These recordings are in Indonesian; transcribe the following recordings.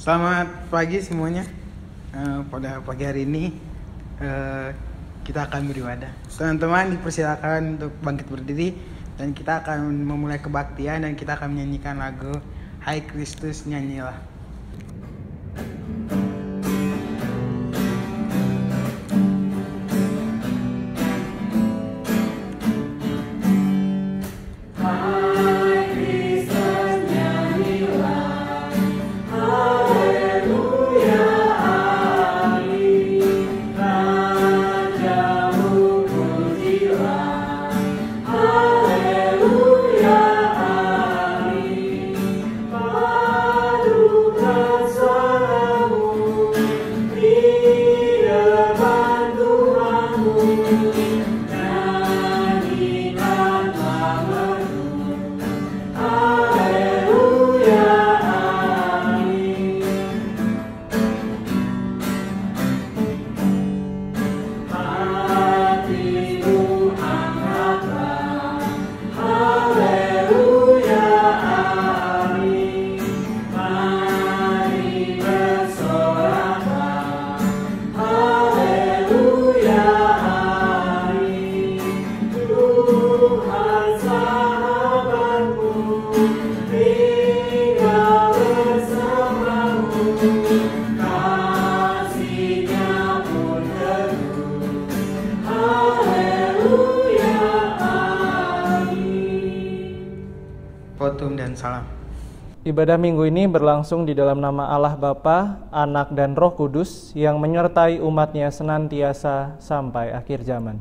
Selamat pagi semuanya. Pada pagi hari ini kita akan beribadah. Teman-teman dipersilakan untuk bangkit berdiri dan kita akan memulai kebaktian dan kita akan menyanyikan lagu Hai Kristus Nyanyilah. Fotum dan salam. Ibadah minggu ini berlangsung di dalam nama Allah Bapa, Anak, dan Roh Kudus yang menyertai umatnya senantiasa sampai akhir zaman.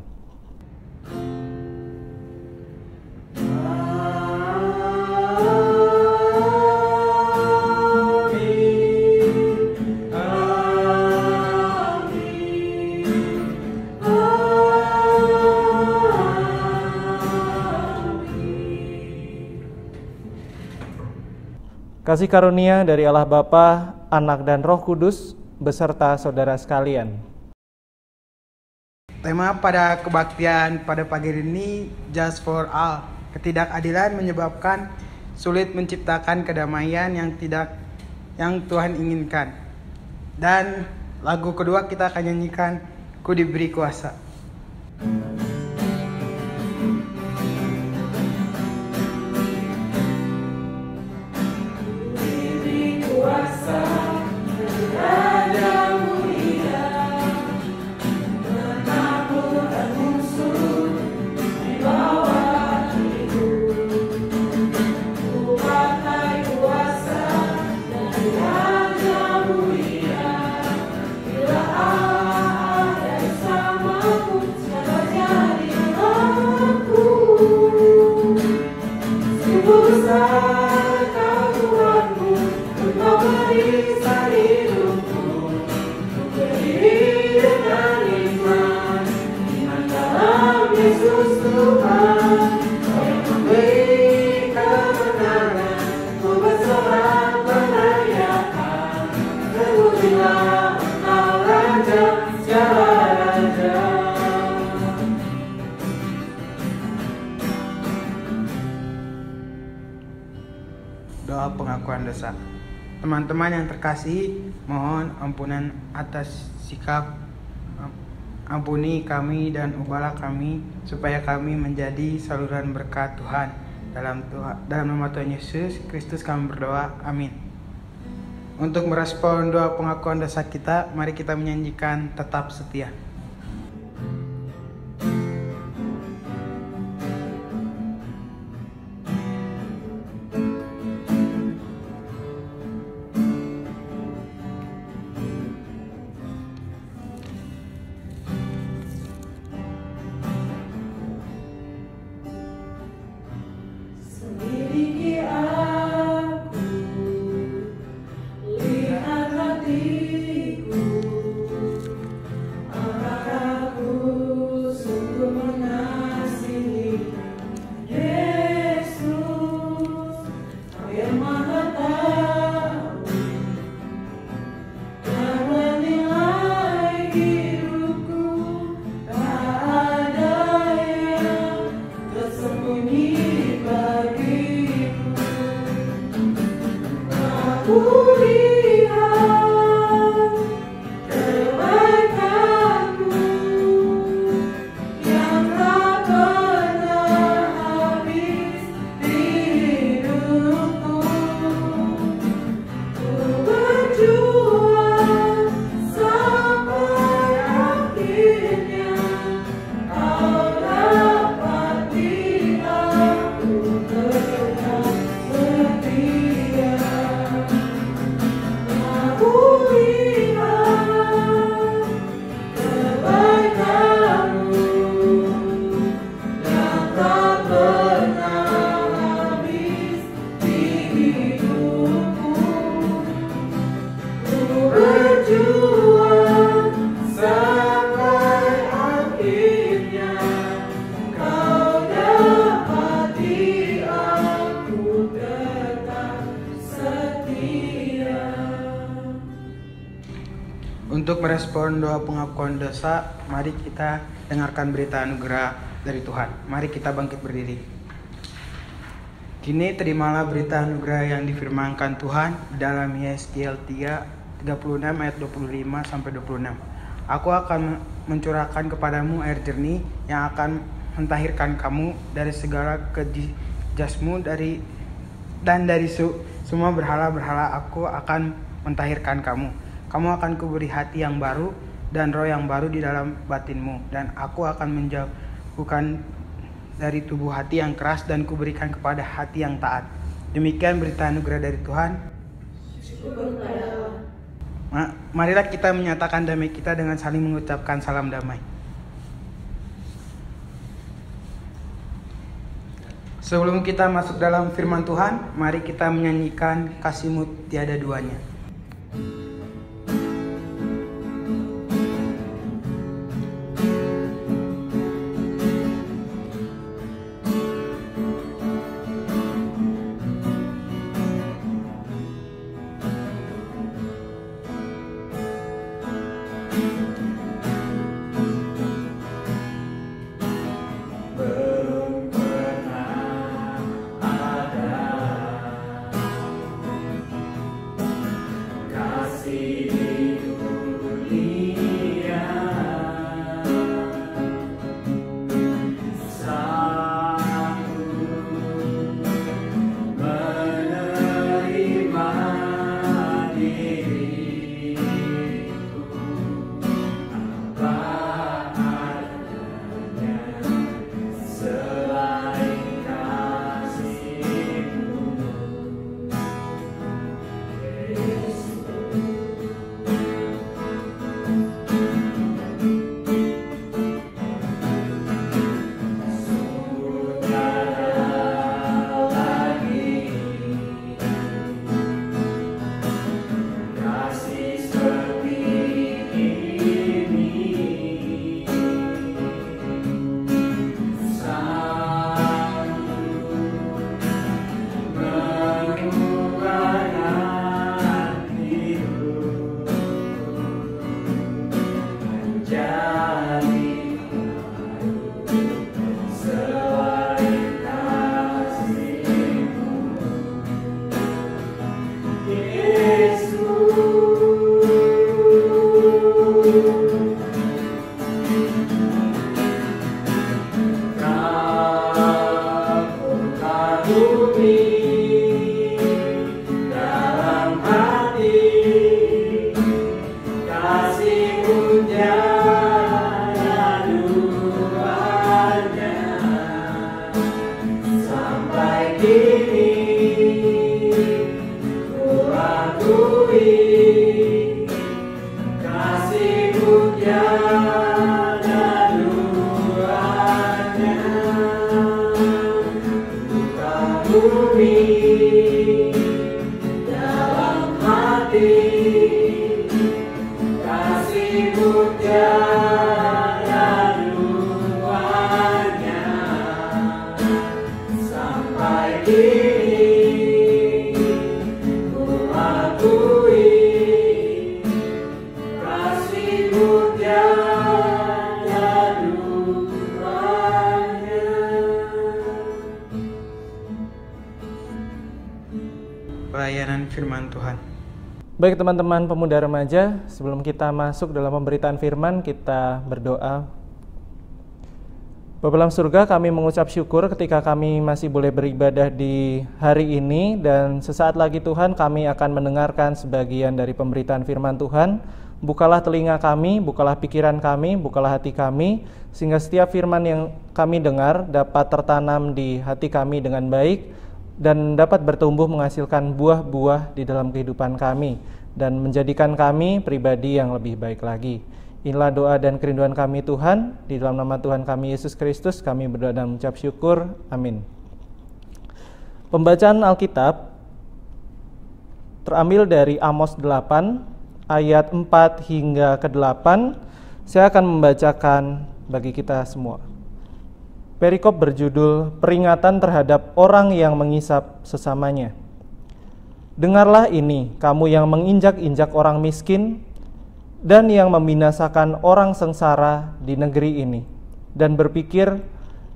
Kasih karunia dari Allah Bapa, Anak, dan Roh Kudus beserta saudara sekalian. Tema pada kebaktian pada pagi ini Just for All. Ketidakadilan menyebabkan sulit menciptakan kedamaian yang Tuhan inginkan. Dan lagu kedua kita akan nyanyikan Ku Diberi Kuasa. Doa pengakuan dosa. Teman-teman yang terkasih, mohon ampunan atas sikap. Ampuni kami dan ubahlah kami supaya kami menjadi saluran berkat Tuhan. Dalam nama Tuhan Yesus Kristus kami berdoa. Amin. Untuk merespon doa pengakuan dosa kita, mari kita menyanyikan Tetap Setia. Lihat hatiku, respon doa pengakuan dosa, mari kita dengarkan berita anugerah dari Tuhan. Mari kita bangkit berdiri. Kini terimalah berita anugerah yang difirmankan Tuhan dalam Yeskiel 36 ayat 25 sampai 26. Aku akan mencurahkan kepadamu air jernih yang akan mentahirkan kamu dari segala kejasmu dan dari semua berhala-berhala. Aku akan mentahirkan kamu. Kamu akan kuberi hati yang baru dan roh yang baru di dalam batinmu, dan aku akan menjauhkan dari tubuh hati yang keras dan kuberikan kepada hati yang taat. Demikian berita anugerah dari Tuhan. Marilah kita menyatakan damai kita dengan saling mengucapkan salam damai. Sebelum kita masuk dalam firman Tuhan, mari kita menyanyikan Kasih-Mu Tiada Duanya. Pelayanan firman Tuhan. Baik teman-teman pemuda remaja, sebelum kita masuk dalam pemberitaan firman, kita berdoa. Bapa dalam surga, kami mengucap syukur ketika kami masih boleh beribadah di hari ini, dan sesaat lagi Tuhan kami akan mendengarkan sebagian dari pemberitaan firman Tuhan. Bukalah telinga kami, bukalah pikiran kami, bukalah hati kami, sehingga setiap firman yang kami dengar dapat tertanam di hati kami dengan baik, dan dapat bertumbuh menghasilkan buah-buah di dalam kehidupan kami, dan menjadikan kami pribadi yang lebih baik lagi. Inilah doa dan kerinduan kami Tuhan, di dalam nama Tuhan kami Yesus Kristus kami berdoa dan mengucap syukur, amin. Pembacaan Alkitab terambil dari Amos 8 ayat 4 hingga ke 8. Saya akan membacakan bagi kita semua. Perikop berjudul Peringatan terhadap orang yang mengisap sesamanya. Dengarlah ini, kamu yang menginjak-injak orang miskin, dan yang membinasakan orang sengsara di negeri ini, dan berpikir,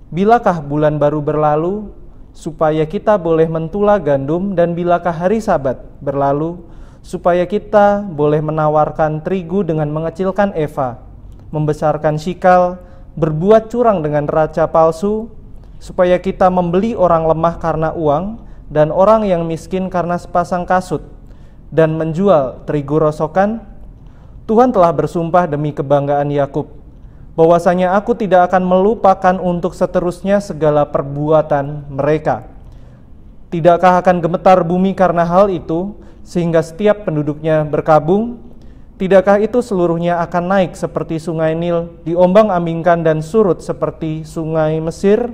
bilakah bulan baru berlalu supaya kita boleh mentula gandum, dan bilakah hari Sabat berlalu supaya kita boleh menawarkan terigu dengan mengecilkan eva, membesarkan shikal, berbuat curang dengan neraca palsu, supaya kita membeli orang lemah karena uang dan orang yang miskin karena sepasang kasut, dan menjual terigu rosokan. Tuhan telah bersumpah demi kebanggaan Yakub, bahwasanya aku tidak akan melupakan untuk seterusnya segala perbuatan mereka. Tidakkah akan gemetar bumi karena hal itu, sehingga setiap penduduknya berkabung? Tidakkah itu seluruhnya akan naik seperti sungai Nil, diombang-ambingkan dan surut seperti sungai Mesir?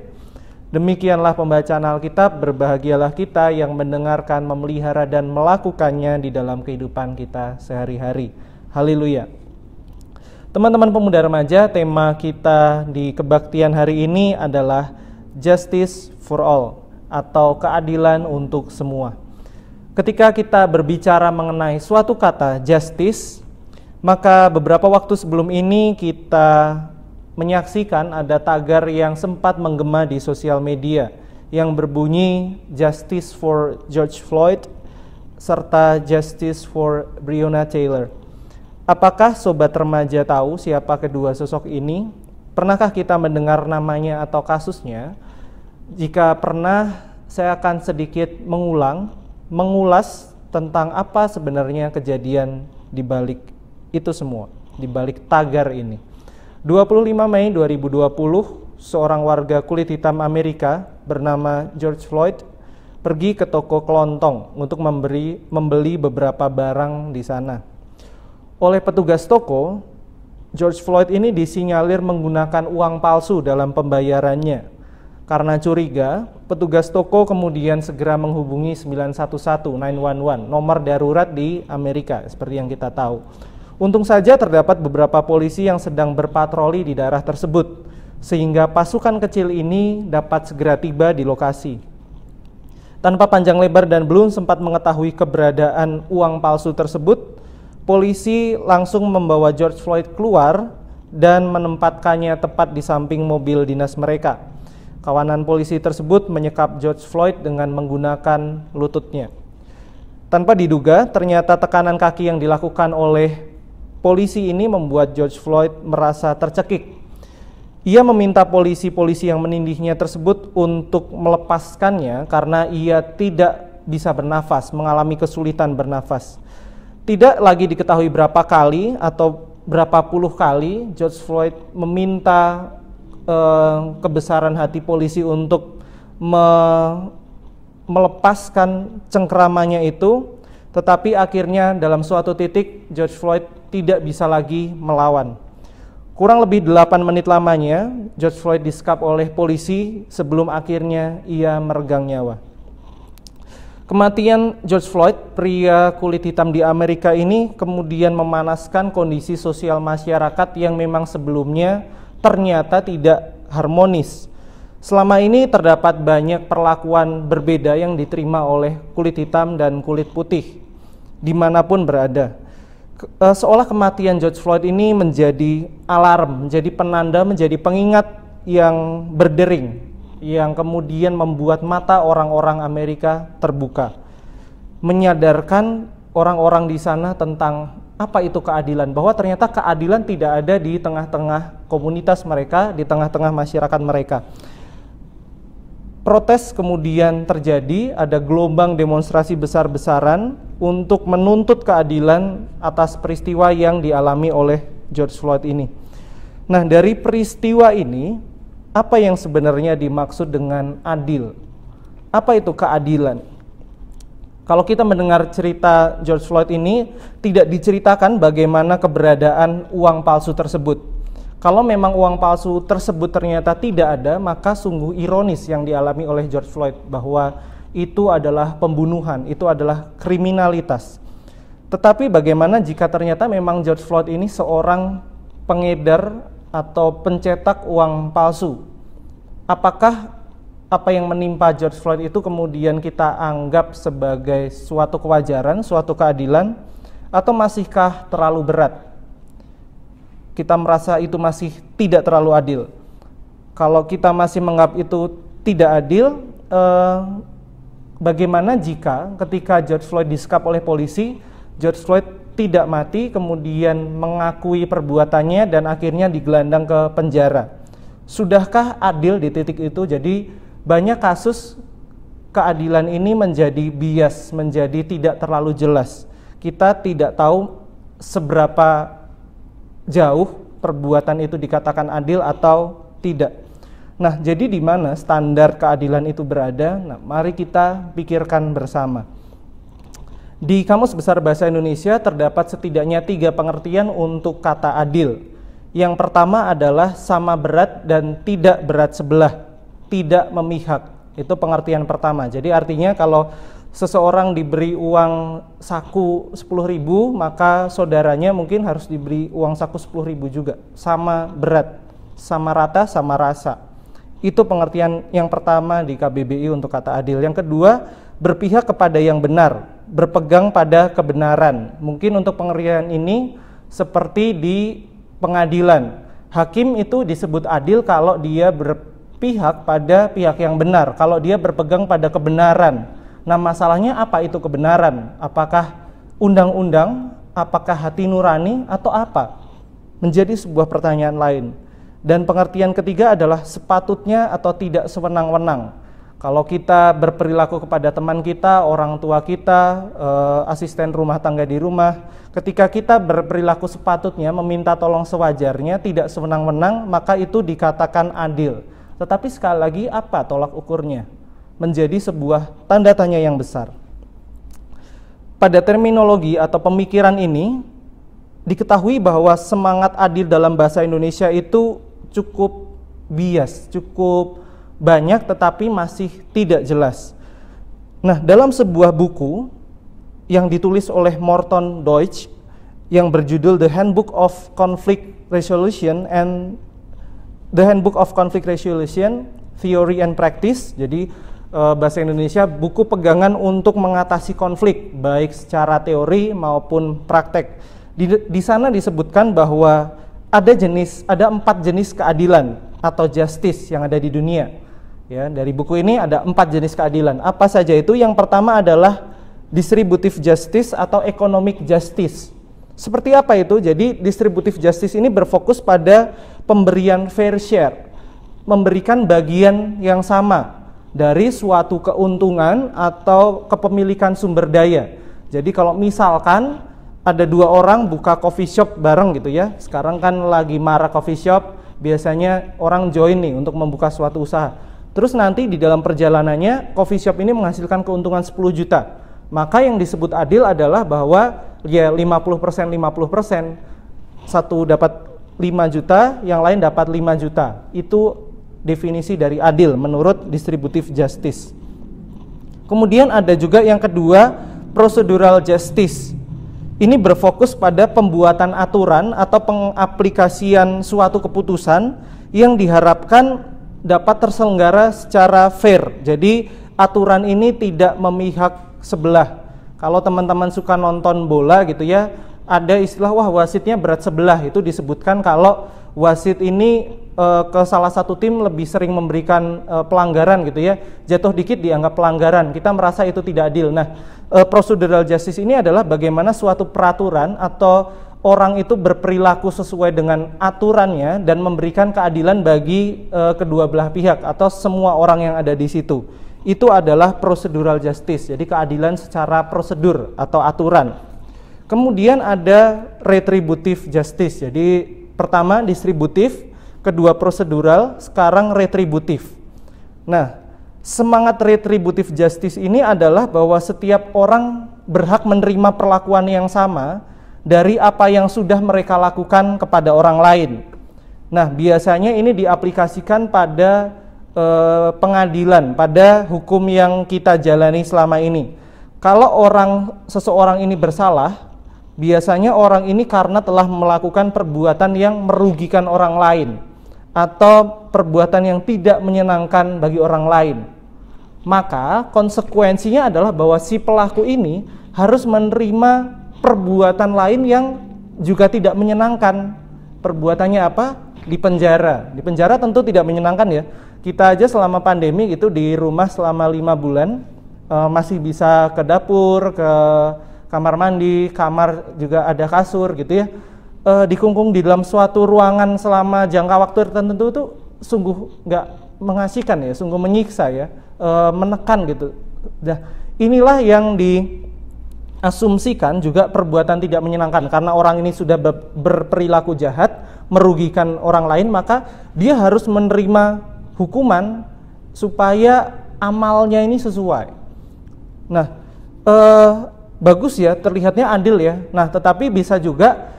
Demikianlah pembacaan Alkitab. Berbahagialah kita yang mendengarkan, memelihara dan melakukannya di dalam kehidupan kita sehari-hari. Haleluya. Teman-teman pemuda remaja, tema kita di kebaktian hari ini adalah Justice for All, atau keadilan untuk semua. Ketika kita berbicara mengenai suatu kata justice, maka beberapa waktu sebelum ini kita menyaksikan ada tagar yang sempat menggema di sosial media yang berbunyi Justice for George Floyd serta Justice for Breonna Taylor. Apakah sobat remaja tahu siapa kedua sosok ini? Pernahkah kita mendengar namanya atau kasusnya? Jika pernah, saya akan sedikit mengulas tentang apa sebenarnya kejadian di balik itu semua, di balik tagar ini. 25 Mei 2020, seorang warga kulit hitam Amerika bernama George Floyd pergi ke toko kelontong untuk membeli beberapa barang di sana. Oleh petugas toko, George Floyd ini disinyalir menggunakan uang palsu dalam pembayarannya. Karena curiga, petugas toko kemudian segera menghubungi 911 nomor darurat di Amerika, seperti yang kita tahu. Untung saja terdapat beberapa polisi yang sedang berpatroli di daerah tersebut, sehingga pasukan kecil ini dapat segera tiba di lokasi. Tanpa panjang lebar dan belum sempat mengetahui keberadaan uang palsu tersebut, polisi langsung membawa George Floyd keluar dan menempatkannya tepat di samping mobil dinas mereka. Kawanan polisi tersebut menyekap George Floyd dengan menggunakan lututnya. Tanpa diduga, ternyata tekanan kaki yang dilakukan oleh polisi ini membuat George Floyd merasa tercekik. Ia meminta polisi-polisi yang menindihnya tersebut untuk melepaskannya karena ia tidak bisa bernafas, mengalami kesulitan bernafas. Tidak lagi diketahui berapa kali atau berapa puluh kali George Floyd meminta kebesaran hati polisi untuk melepaskan cengkeramannya itu, tetapi akhirnya dalam suatu titik George Floyd tidak bisa lagi melawan. Kurang lebih 8 menit lamanya George Floyd disekap oleh polisi sebelum akhirnya ia meregang nyawa. Kematian George Floyd, pria kulit hitam di Amerika ini, kemudian memanaskan kondisi sosial masyarakat yang memang sebelumnya ternyata tidak harmonis. Selama ini terdapat banyak perlakuan berbeda yang diterima oleh kulit hitam dan kulit putih dimanapun berada. Seolah kematian George Floyd ini menjadi alarm, menjadi penanda, menjadi pengingat yang berdering, yang kemudian membuat mata orang-orang Amerika terbuka, menyadarkan orang-orang di sana tentang apa itu keadilan, bahwa ternyata keadilan tidak ada di tengah-tengah komunitas mereka, di tengah-tengah masyarakat mereka. Protes kemudian terjadi, ada gelombang demonstrasi besar-besaran untuk menuntut keadilan atas peristiwa yang dialami oleh George Floyd ini. Nah, dari peristiwa ini, apa yang sebenarnya dimaksud dengan adil? Apa itu keadilan? Kalau kita mendengar cerita George Floyd ini, tidak diceritakan bagaimana keberadaan uang palsu tersebut. Kalau memang uang palsu tersebut ternyata tidak ada, maka sungguh ironis yang dialami oleh George Floyd, bahwa itu adalah pembunuhan, itu adalah kriminalitas. Tetapi bagaimana jika ternyata memang George Floyd ini seorang pengedar atau pencetak uang palsu? Apakah apa yang menimpa George Floyd itu kemudian kita anggap sebagai suatu kewajaran, suatu keadilan, atau masihkah terlalu berat? kita merasa itu masih tidak terlalu adil. Kalau kita masih menganggap itu tidak adil, bagaimana jika ketika George Floyd disekap oleh polisi, George Floyd tidak mati, kemudian mengakui perbuatannya dan akhirnya digelandang ke penjara? Sudahkah adil di titik itu? Jadi banyak kasus keadilan ini menjadi bias, menjadi tidak terlalu jelas. Kita tidak tahu seberapa jauh perbuatan itu dikatakan adil atau tidak. Nah, jadi di mana standar keadilan itu berada? Nah, mari kita pikirkan bersama. Di Kamus Besar Bahasa Indonesia terdapat setidaknya 3 pengertian untuk kata adil. Yang pertama adalah sama berat dan tidak berat sebelah, tidak memihak. Itu pengertian pertama. Jadi artinya kalau seseorang diberi uang saku 10.000, maka saudaranya mungkin harus diberi uang saku 10.000 juga. Sama berat, sama rata, sama rasa. Itu pengertian yang pertama di KBBI untuk kata adil. Yang kedua, berpihak kepada yang benar, berpegang pada kebenaran. Mungkin untuk pengertian ini seperti di pengadilan. Hakim itu disebut adil kalau dia berpihak pada pihak yang benar, kalau dia berpegang pada kebenaran. Nah, masalahnya apa itu kebenaran? Apakah undang-undang, apakah hati nurani, atau apa? Menjadi sebuah pertanyaan lain. Dan pengertian ketiga adalah sepatutnya atau tidak sewenang-wenang. Kalau kita berperilaku kepada teman kita, orang tua kita, asisten rumah tangga di rumah, ketika kita berperilaku sepatutnya, meminta tolong sewajarnya, tidak sewenang-wenang, maka itu dikatakan adil. Tetapi sekali lagi, apa tolak ukurnya? Menjadi sebuah tanda tanya yang besar. Pada terminologi atau pemikiran ini, diketahui bahwa semangat adil dalam bahasa Indonesia itu cukup bias, cukup banyak, tetapi masih tidak jelas. Nah, dalam sebuah buku yang ditulis oleh Morton Deutsch yang berjudul The Handbook of Conflict Resolution and The Handbook of Conflict Resolution Theory and Practice, jadi bahasa Indonesia buku pegangan untuk mengatasi konflik baik secara teori maupun praktek. Di sana disebutkan bahwa ada 4 jenis keadilan atau justice yang ada di dunia. Ya, dari buku ini ada 4 jenis keadilan. Apa saja itu? Yang pertama adalah distributive justice atau economic justice. Seperti apa itu? Jadi distributive justice ini berfokus pada pemberian fair share, memberikan bagian yang sama dari suatu keuntungan atau kepemilikan sumber daya. Jadi kalau misalkan ada 2 orang buka coffee shop bareng gitu ya, sekarang kan lagi marak coffee shop, biasanya orang join nih untuk membuka suatu usaha. Terus nanti di dalam perjalanannya coffee shop ini menghasilkan keuntungan 10 juta. Maka yang disebut adil adalah bahwa ya 50%, satu dapat 5 juta, yang lain dapat 5 juta. Itu definisi dari adil menurut distributive justice. Kemudian ada juga yang kedua, procedural justice. Ini berfokus pada pembuatan aturan atau pengaplikasian suatu keputusan yang diharapkan dapat terselenggara secara fair. Jadi aturan ini tidak memihak sebelah. Kalau teman-teman suka nonton bola gitu ya, ada istilah wah wasitnya berat sebelah. Itu disebutkan kalau wasit ini ke salah satu tim lebih sering memberikan pelanggaran gitu ya, jatuh dikit dianggap pelanggaran, kita merasa itu tidak adil. Nah, procedural justice ini adalah bagaimana suatu peraturan atau orang itu berperilaku sesuai dengan aturannya dan memberikan keadilan bagi kedua belah pihak atau semua orang yang ada di situ. Itu adalah procedural justice, jadi keadilan secara prosedur atau aturan. Kemudian ada retributive justice, jadi pertama distributif, kedua prosedural, sekarang retributif. Nah, semangat retributive justice ini adalah bahwa setiap orang berhak menerima perlakuan yang sama dari apa yang sudah mereka lakukan kepada orang lain. Nah, biasanya ini diaplikasikan pada pengadilan, pada hukum yang kita jalani selama ini. Kalau seseorang ini bersalah, biasanya orang ini karena telah melakukan perbuatan yang merugikan orang lain atau perbuatan yang tidak menyenangkan bagi orang lain. Maka konsekuensinya adalah bahwa si pelaku ini harus menerima perbuatan lain yang juga tidak menyenangkan Perbuatannya apa? Di penjara. Di penjara tentu tidak menyenangkan ya. Kita aja selama pandemi gitu di rumah selama 5 bulan, masih bisa ke dapur, ke kamar mandi, kamar juga ada kasur gitu ya. Dikungkung di dalam suatu ruangan selama jangka waktu tertentu itu sungguh nggak mengasihkan ya, sungguh menyiksa ya, menekan gitu. Nah, inilah yang diasumsikan juga perbuatan tidak menyenangkan, karena orang ini sudah berperilaku jahat, merugikan orang lain, maka dia harus menerima hukuman supaya amalnya ini sesuai. Nah, bagus ya, terlihatnya adil ya. Nah, tetapi bisa juga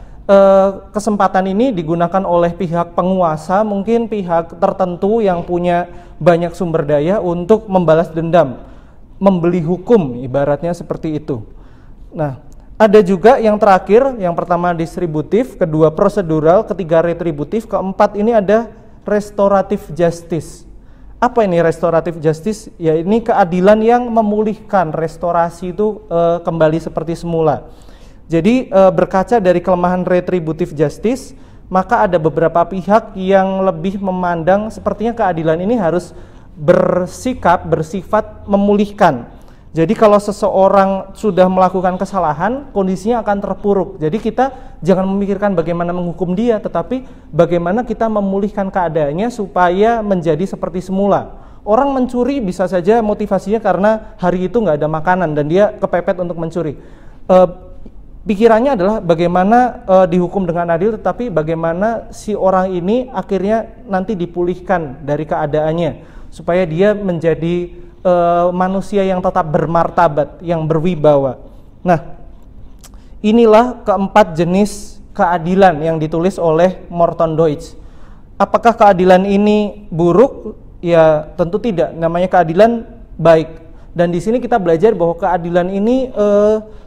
kesempatan ini digunakan oleh pihak penguasa, mungkin pihak tertentu yang punya banyak sumber daya untuk membalas dendam, membeli hukum, ibaratnya seperti itu. Nah, ada juga yang terakhir, yang pertama distributif, kedua prosedural, ketiga retributif, keempat ini ada restoratif justice. Apa ini restoratif justice? Ya, ini keadilan yang memulihkan, restorasi itu kembali seperti semula. Jadi berkaca dari kelemahan retributif justice, maka ada beberapa pihak yang lebih memandang sepertinya keadilan ini harus bersifat memulihkan. Jadi kalau seseorang sudah melakukan kesalahan, kondisinya akan terpuruk. Jadi kita jangan memikirkan bagaimana menghukum dia, tetapi bagaimana kita memulihkan keadaannya supaya menjadi seperti semula. Orang mencuri bisa saja motivasinya karena hari itu nggak ada makanan dan dia kepepet untuk mencuri. Pikirannya adalah bagaimana dihukum dengan adil, tetapi bagaimana si orang ini akhirnya nanti dipulihkan dari keadaannya supaya dia menjadi manusia yang tetap bermartabat, yang berwibawa. Nah, inilah keempat jenis keadilan yang ditulis oleh Morton Deutsch. Apakah keadilan ini buruk? Ya, tentu tidak. Namanya keadilan baik. Dan di sini kita belajar bahwa keadilan ini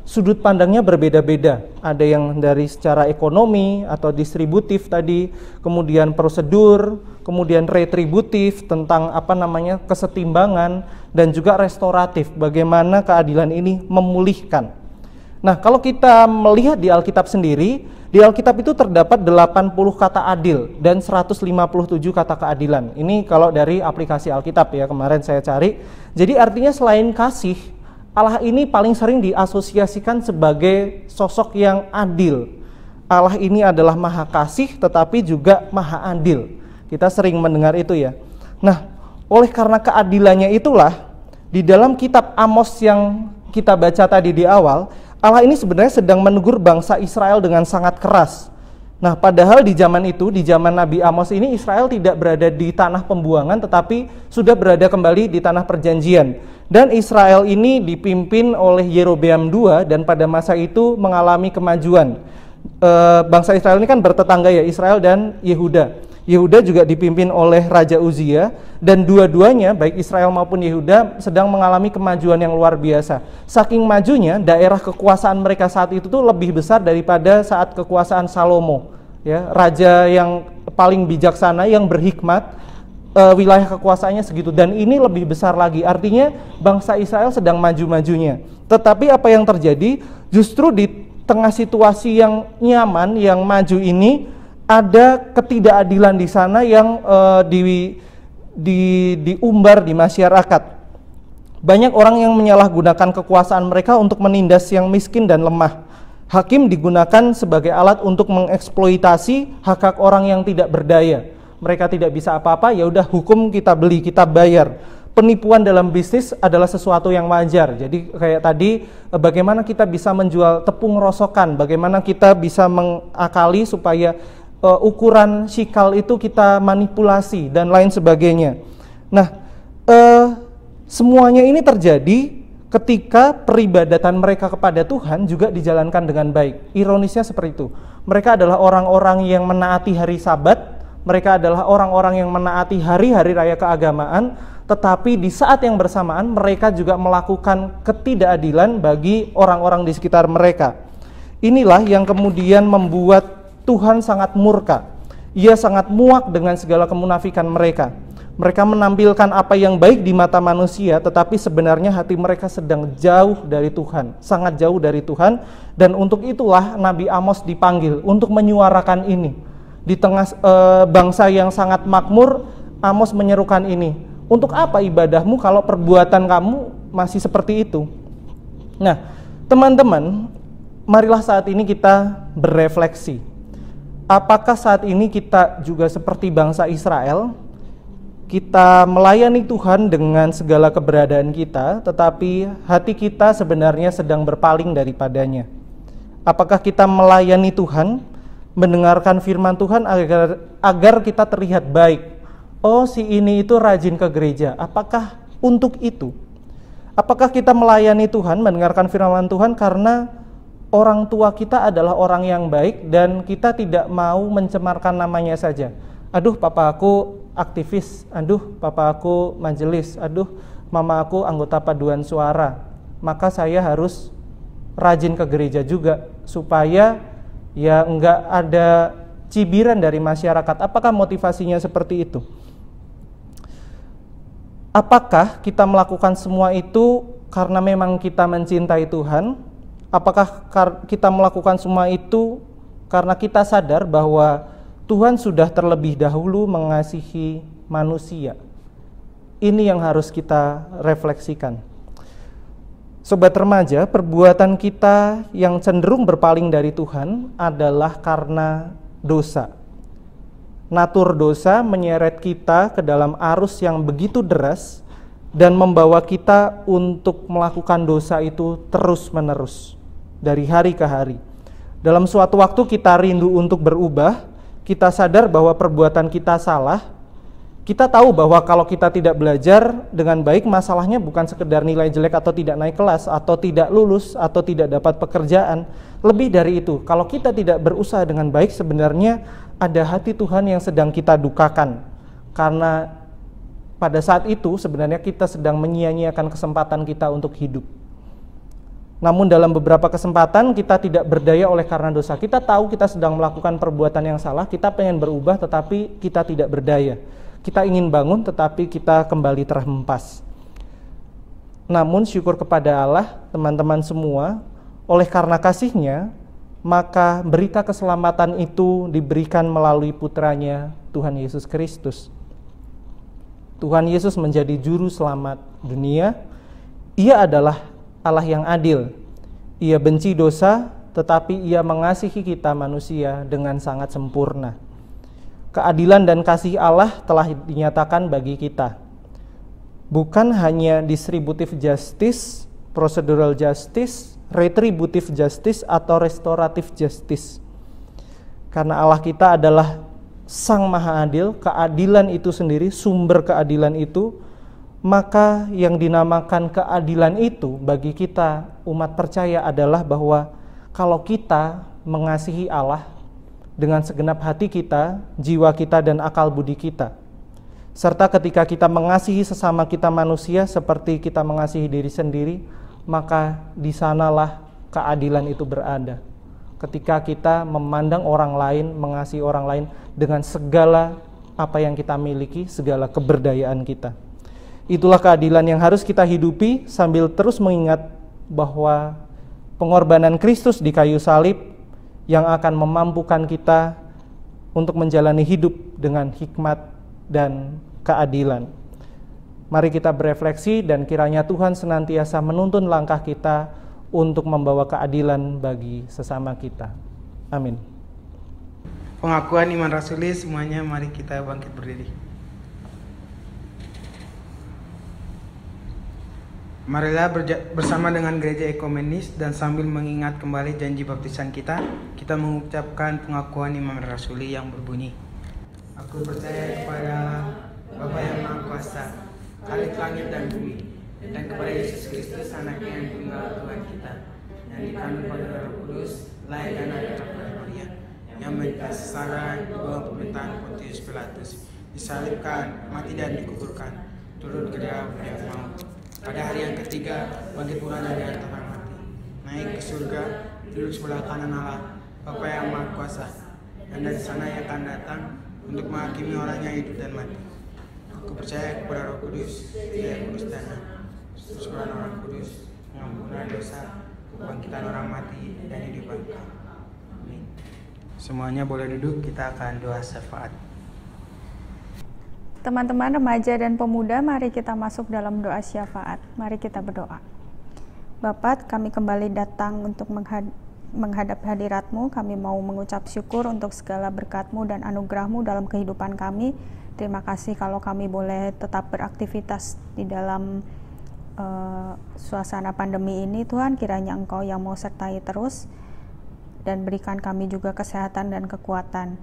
sudut pandangnya berbeda-beda. Ada yang dari secara ekonomi atau distributif tadi, kemudian prosedur, kemudian retributif tentang kesetimbangan, dan juga restoratif, bagaimana keadilan ini memulihkan. Nah, kalau kita melihat di Alkitab sendiri, di Alkitab itu terdapat 80 kata adil dan 157 kata keadilan. Ini kalau dari aplikasi Alkitab ya, kemarin saya cari. Jadi artinya selain kasih, Allah ini paling sering diasosiasikan sebagai sosok yang adil. Allah ini adalah maha kasih tetapi juga maha adil. Kita sering mendengar itu ya. Nah, oleh karena keadilannya itulah, di dalam kitab Amos yang kita baca tadi di awal, Allah ini sebenarnya sedang menegur bangsa Israel dengan sangat keras. Nah, padahal di zaman itu, di zaman Nabi Amos ini, Israel tidak berada di tanah pembuangan, tetapi sudah berada kembali di tanah perjanjian. Dan Israel ini dipimpin oleh Yerobeam II, dan pada masa itu mengalami kemajuan. Bangsa Israel ini kan bertetangga ya, Israel dan Yehuda. Yehuda juga dipimpin oleh Raja Uzia, dan dua-duanya baik Israel maupun Yehuda sedang mengalami kemajuan yang luar biasa. Saking majunya, daerah kekuasaan mereka saat itu tuh lebih besar daripada saat kekuasaan Salomo, ya, raja yang paling bijaksana, yang berhikmat. Wilayah kekuasaannya segitu, dan ini lebih besar lagi. Artinya bangsa Israel sedang maju-majunya. Tetapi apa yang terjadi? Justru di tengah situasi yang nyaman, yang maju ini, ada ketidakadilan di sana yang diumbar di masyarakat. Banyak orang yang menyalahgunakan kekuasaan mereka untuk menindas yang miskin dan lemah. Hakim digunakan sebagai alat untuk mengeksploitasi hak-hak orang yang tidak berdaya. Mereka tidak bisa apa-apa, ya udah hukum kita beli, kita bayar. Penipuan dalam bisnis adalah sesuatu yang wajar. Jadi kayak tadi, bagaimana kita bisa menjual tepung rosokan, bagaimana kita bisa mengakali supaya ukuran shikal itu kita manipulasi dan lain sebagainya. Nah, semuanya ini terjadi ketika peribadatan mereka kepada Tuhan juga dijalankan dengan baik. Ironisnya seperti itu. Mereka adalah orang-orang yang menaati hari Sabat, mereka adalah orang-orang yang menaati hari-hari raya keagamaan, tetapi di saat yang bersamaan mereka juga melakukan ketidakadilan bagi orang-orang di sekitar mereka. Inilah yang kemudian membuat Tuhan sangat murka. Ia sangat muak dengan segala kemunafikan mereka. Mereka menampilkan apa yang baik di mata manusia, tetapi sebenarnya hati mereka sedang jauh dari Tuhan, sangat jauh dari Tuhan. Dan untuk itulah Nabi Amos dipanggil untuk menyuarakan ini. Di tengah bangsa yang sangat makmur, Amos menyerukan ini. Untuk apa ibadahmu kalau perbuatan kamu masih seperti itu? Nah, teman-teman, marilah saat ini kita berefleksi. Apakah saat ini kita juga seperti bangsa Israel? Kita melayani Tuhan dengan segala keberadaan kita, tetapi hati kita sebenarnya sedang berpaling daripadanya. Apakah kita melayani Tuhan, mendengarkan firman Tuhan agar kita terlihat baik? Oh, si ini itu rajin ke gereja. Apakah untuk itu? Apakah kita melayani Tuhan, mendengarkan firman Tuhan karena orang tua kita adalah orang yang baik dan kita tidak mau mencemarkan namanya saja? Aduh, papa aku aktivis, aduh, papa aku majelis, aduh, mama aku anggota paduan suara. Maka saya harus rajin ke gereja juga supaya ya enggak ada cibiran dari masyarakat. Apakah motivasinya seperti itu? Apakah kita melakukan semua itu karena memang kita mencintai Tuhan? Apakah kita melakukan semua itu karena kita sadar bahwa Tuhan sudah terlebih dahulu mengasihi manusia? Ini yang harus kita refleksikan. Sobat remaja, perbuatan kita yang cenderung berpaling dari Tuhan adalah karena dosa. Natur dosa menyeret kita ke dalam arus yang begitu deras dan membawa kita untuk melakukan dosa itu terus-menerus dari hari ke hari. Dalam suatu waktu kita rindu untuk berubah, kita sadar bahwa perbuatan kita salah. Kita tahu bahwa kalau kita tidak belajar dengan baik, masalahnya bukan sekedar nilai jelek atau tidak naik kelas, atau tidak lulus, atau tidak dapat pekerjaan. Lebih dari itu, kalau kita tidak berusaha dengan baik, sebenarnya ada hati Tuhan yang sedang kita dukakan. Karena pada saat itu sebenarnya kita sedang menyia-nyiakan kesempatan kita untuk hidup. Namun dalam beberapa kesempatan kita tidak berdaya oleh karena dosa. Kita tahu kita sedang melakukan perbuatan yang salah, kita pengen berubah tetapi kita tidak berdaya. Kita ingin bangun tetapi kita kembali terhempas. Namun syukur kepada Allah, teman-teman semua, oleh karena kasih-Nya, maka berita keselamatan itu diberikan melalui putranya Tuhan Yesus Kristus. Tuhan Yesus menjadi juru selamat dunia. Ia adalah Allah yang adil. Ia benci dosa, tetapi Ia mengasihi kita manusia dengan sangat sempurna. Keadilan dan kasih Allah telah dinyatakan bagi kita. Bukan hanya distributive justice, procedural justice, retributive justice, atau restorative justice. Karena Allah kita adalah Sang Maha Adil, keadilan itu sendiri, sumber keadilan itu, maka yang dinamakan keadilan itu bagi kita umat percaya adalah bahwa kalau kita mengasihi Allah dengan segenap hati kita, jiwa kita, dan akal budi kita, serta ketika kita mengasihi sesama kita manusia seperti kita mengasihi diri sendiri, maka di sanalah keadilan itu berada. Ketika kita memandang orang lain, mengasihi orang lain dengan segala apa yang kita miliki, segala keberdayaan kita. Itulah keadilan yang harus kita hidupi sambil terus mengingat bahwa pengorbanan Kristus di kayu salib yang akan memampukan kita untuk menjalani hidup dengan hikmat dan keadilan. Mari kita berefleksi dan kiranya Tuhan senantiasa menuntun langkah kita untuk membawa keadilan bagi sesama kita. Amin. Pengakuan iman rasuli semuanya, mari kita bangkit berdiri. Marilah bersama dengan gereja ekumenis dan sambil mengingat kembali janji baptisan kita mengucapkan pengakuan iman rasuli yang berbunyi. Aku percaya kepada Bapa yang Maha Kuasa, Khalik langit dan bumi, dan kepada Yesus Kristus anaknya yang tunggal Tuhan kita, yang dikandung oleh Roh Kudus, lahir dan ada pada Maria, yang menderita sengsara di bawah pemerintahan Pontius Pilatus, disalibkan, mati dan dikuburkan, turun ke dalam dunia maut. Pada hari yang ketiga, bangkit pula dari antara mati, naik ke surga, duduk sebelah kanan Allah, Bapa yang Maha Kuasa, dan dari sana Ia akan datang untuk menghakimi orang yang hidup dan mati. Aku percaya kepada Roh Kudus, Dia yang kudus dan persekutuan orang kudus, pengampunan dosa, kebangkitan orang mati, dan hidup kekal. Amin. Semuanya boleh duduk, kita akan doa syafaat. Teman-teman remaja dan pemuda, mari kita masuk dalam doa syafaat. Mari kita berdoa. Bapa, kami kembali datang untuk menghadap hadirat-Mu. Kami mau mengucap syukur untuk segala berkat-Mu dan anugerah-Mu dalam kehidupan kami. Terima kasih kalau kami boleh tetap beraktivitas di dalam suasana pandemi ini. Tuhan, kiranya Engkau yang mau sertai terus dan berikan kami juga kesehatan dan kekuatan.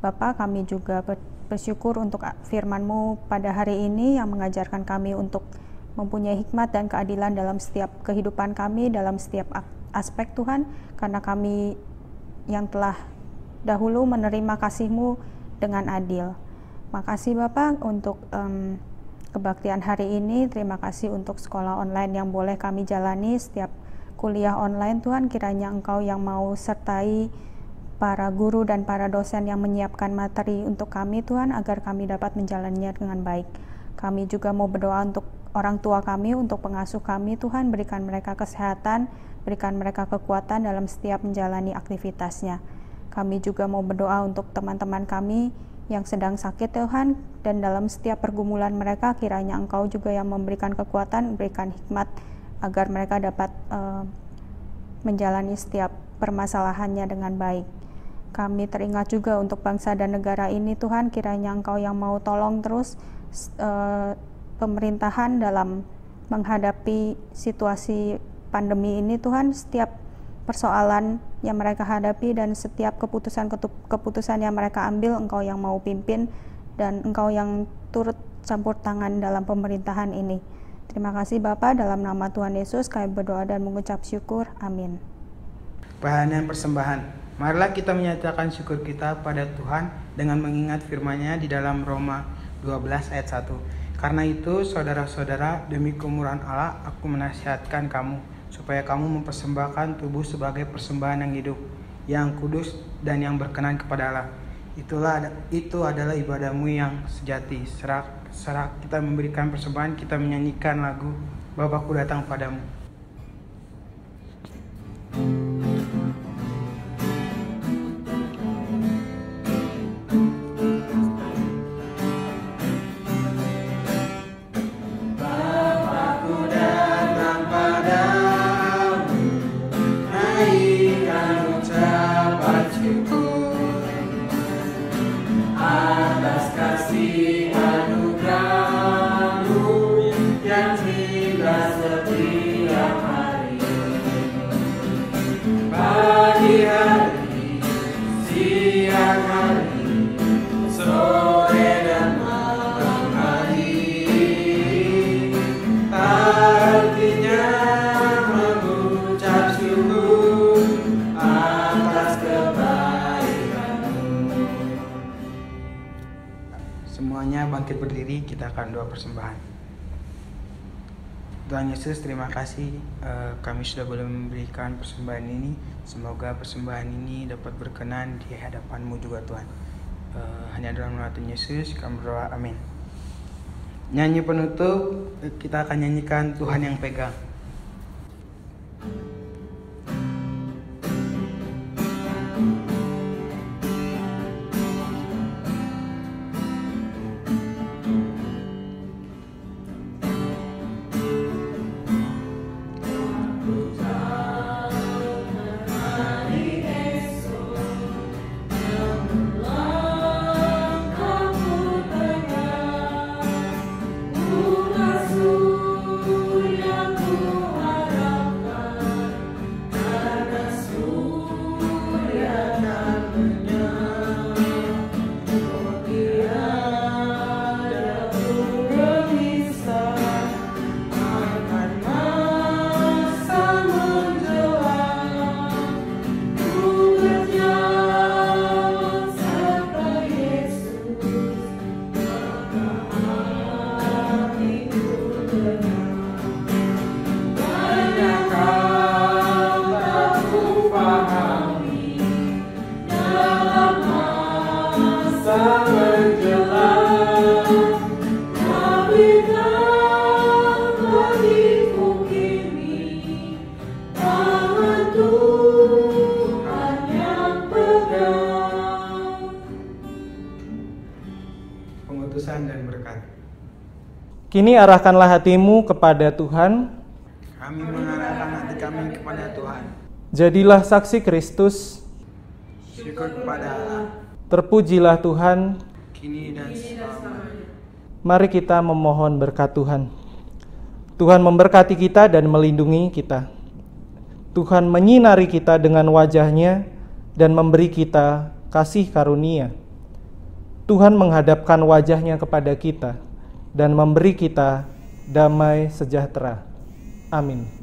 Bapa, kami juga bersyukur untuk firman-Mu pada hari ini yang mengajarkan kami untuk mempunyai hikmat dan keadilan dalam setiap kehidupan kami, dalam setiap aspek Tuhan, karena kami yang telah dahulu menerima kasih-Mu dengan adil. Makasih Bapa untuk kebaktian hari ini. Terima kasih untuk sekolah online yang boleh kami jalani, setiap kuliah online. Tuhan, kiranya Engkau yang mau sertai para guru dan para dosen yang menyiapkan materi untuk kami Tuhan, agar kami dapat menjalaninya dengan baik. Kami juga mau berdoa untuk orang tua kami, untuk pengasuh kami Tuhan, berikan mereka kesehatan, berikan mereka kekuatan dalam setiap menjalani aktivitasnya. Kami juga mau berdoa untuk teman-teman kami yang sedang sakit Tuhan, dan dalam setiap pergumulan mereka kiranya Engkau juga yang memberikan kekuatan, memberikan hikmat agar mereka dapat menjalani setiap permasalahannya dengan baik. Kami teringat juga untuk bangsa dan negara ini Tuhan, kiranya Engkau yang mau tolong terus pemerintahan dalam menghadapi situasi pandemi ini Tuhan. Setiap persoalan yang mereka hadapi dan setiap keputusan yang mereka ambil, Engkau yang mau pimpin dan Engkau yang turut campur tangan dalam pemerintahan ini. Terima kasih Bapa, dalam nama Tuhan Yesus kami berdoa dan mengucap syukur. Amin. Bahagian persembahan. Marilah kita menyatakan syukur kita pada Tuhan dengan mengingat firman-Nya di dalam Roma 12 ayat 1. Karena itu, saudara-saudara, demi kemurahan Allah, aku menasihatkan kamu, supaya kamu mempersembahkan tubuh sebagai persembahan yang hidup, yang kudus, dan yang berkenan kepada Allah. Itu adalah ibadahmu yang sejati. Serak kita memberikan persembahan, kita menyanyikan lagu Bapakku datang padamu. Semuanya bangkit berdiri, kita akan doa persembahan. Tuhan Yesus, terima kasih kami sudah boleh memberikan persembahan ini. Semoga persembahan ini dapat berkenan di hadapan-Mu juga Tuhan. Hanya dalam nama Tuhan Yesus kami berdoa, amin. Nyanyi penutup, kita akan nyanyikan Tuhan yang pegang. Surya ku pengutusan dan berkat. Kini arahkanlah hatimu kepada Tuhan. Kami mengarahkan hati kami kepada Tuhan. Jadilah saksi Kristus. Syukur kepada Allah, Terpujilah Tuhan. kini dan selamanya. Mari kita memohon berkat Tuhan. Tuhan memberkati kita dan melindungi kita. Tuhan menyinari kita dengan wajah-Nya dan memberi kita kasih karunia. Tuhan menghadapkan wajah-Nya kepada kita dan memberi kita damai sejahtera. Amin.